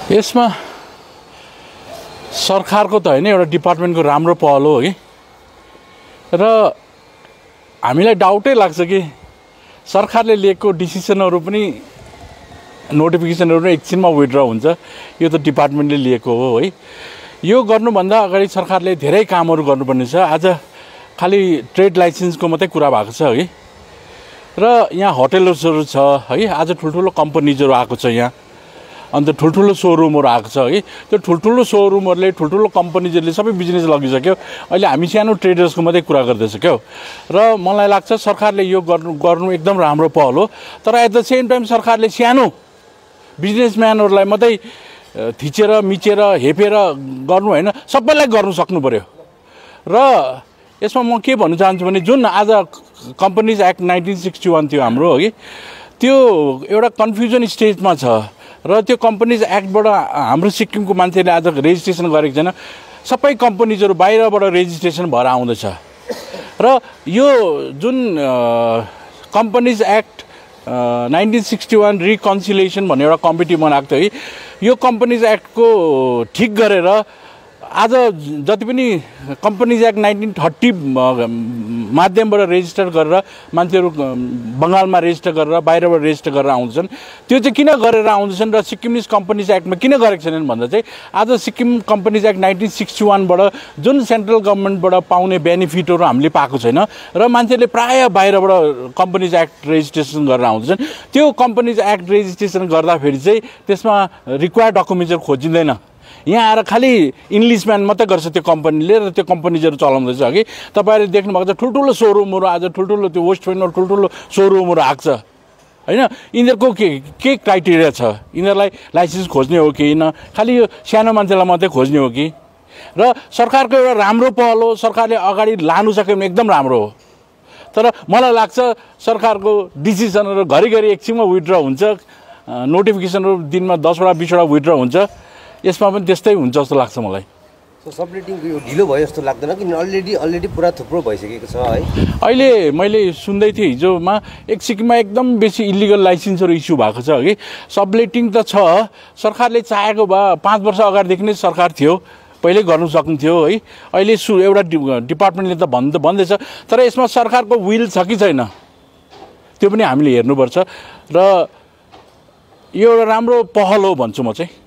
यसमा सरकारको त हैन, एउटा डिपार्टमेन्टको राम्रो पहल हो कि, र हामीलाई डाउटै लाग्छ कि सरकारले लिएको डिसिजनहरु पनि नोटिफिकेसनहरु पनि एकछिनमा विथड्र हुन्छ। यो त डिपार्टमेन्टले लिएको हो है। यो गर्नुभन्दा अगाडि सरकारले धेरै कामहरु गर्नुपर्ने छ। आज खाली ट्रेड लाइसेन्सको मात्रै कुरा भएको छ है, र यहाँ होटलहरु छ है। आज ठुलठुलो कम्पनीजहरु आएको छ यहाँ, अन्त ठुलठुलो सोरुमहरु आएको छ है। त्यो ठुलठुलो सोरुमहरुले, ठुलठुलो कम्पनीजहरुले सबै बिजनेस लगिसक्यो। अहिले हामी सानो ट्रेडर्सको मात्रै कुरा गर्दैछ क्यौ। र मलाई लाग्छ सरकारले यो गर्नु एकदम राम्रो पहल हो। तर एट द सेम टाइम सरकारले सानो बिजनेसम्यानहरुलाई मात्रै थिचेर मिचेर हेपेर गर्नु हैन, सबैलाई गर्नु सक्नु पर्यो। र यसमा म के भन्न चाहन्छु भने जुन आज कम्पनीज एक्ट 1961 थियो हाम्रो है, त्यो एउटा कन्फ्युजन स्टेजमा छ। र त्यो कम्पनीज एक्टबाट हाम्रो सिक्किमको मान्छेले आज रेजिस्ट्रेसन गरेको छैन। सबै कम्पनीजहरु बाहिरबाट रेजिस्ट्रेसन भएर आउँदैछ। र यो जुन कम्पनीज एक्ट 1961 रिकन्सिलिएसन भन्ने एउटा कमिटी बनाएको थियो है, यो कम्पनीज एक्टको ठिक गरेर आज जति पनि कम्पनीज एक्ट 1930 माध्यमबाट रेजिस्टर गरेर मान्छेहरु बंगालमा रेजिस्टर गरेर बाहिरबाट रेजिस्टर गरेर आउँछन्, त्यो चाहिँ किन गरेर आउँछन् र सिक्किमिज कम्पनीज एक्टमा किन गरेको छैनन् भन्दा चाहिँ आज सिक्किम कम्पनीज एक्ट 1961 बाट जुन सेन्ट्रल गभर्नमेन्टबाट पाउने बेनिफिटहरु हामीले पाएको छैन, र मान्छेले प्राय बाहिरबाट कम्पनीज एक्ट रेजिस्ट्रेसन गरेर आउँछन्। त्यो कम्पनीज एक्ट रेजिस्ट्रेसन गर्दाखेरि चाहिँ त्यसमा रिक्वायर्ड डकुमेन्टहरु खोजिँदैन। यहाँ आएर खाली इङ्ग्लिसम्यान मात्रै गर्छ त्यो कम्पनीले, र त्यो कम्पनीजहरु चलाउँदैछ कि तपाईहरुले देख्नु भएको छ। ठुलठुलो सोरुमहरु आज ठुलठुलो त्यो वेस्ट पोइन्टमा ठुलठुलो सोरुमहरु आएको छ हैन। यिनीहरुको के क्राइटेरिया छ? यिनीहरुलाई लाइसेन्स खोज्ने हो कि न खाली यो सानो मान्छेलाई मात्रै खोज्ने हो कि? र सरकारको एउटा राम्रो पहल हो, सरकारले अगाडि लानु सक्यो भने एकदम राम्रो हो। तर मलाई लाग्छ सरकारको डिसिजनहरु घरिघरि एकछिनमा विथड्र हुन्छ, नोटिफिकेसनहरु दिनमा 10 वटा 20 वटा विथड्र हुन्छ। यसमा पनि त्यस्तै हुन्छ जस्तो लाग्छ मलाई। सबलेटिङको यो ढिलो भयो जस्तो लाग्दैन कि? अलरेडी पुरा थुप्रो भइसकेको छ है। अहिले मैले सुन्दै थिएँ हिजोमा एक सिक्किममा एकदम बेसी इलिगल लाइसेन्सहरु इस्यु भएको छ है। सबलेटिङ त छ, सरकारले चाहेको भए 5 वर्ष अगाडिदेखि नै सरकार थियो, पहिले गर्नु सक्न्थ्यो है। अहिले एउटा डिपार्टमेन्टले त भन्दैछ, तर यसमा सरकारको विल छ कि छैन त्यो पनि हामीले हेर्नुपर्छ। र यो एउटा राम्रो पहल हो भन्छु म चाहिँ।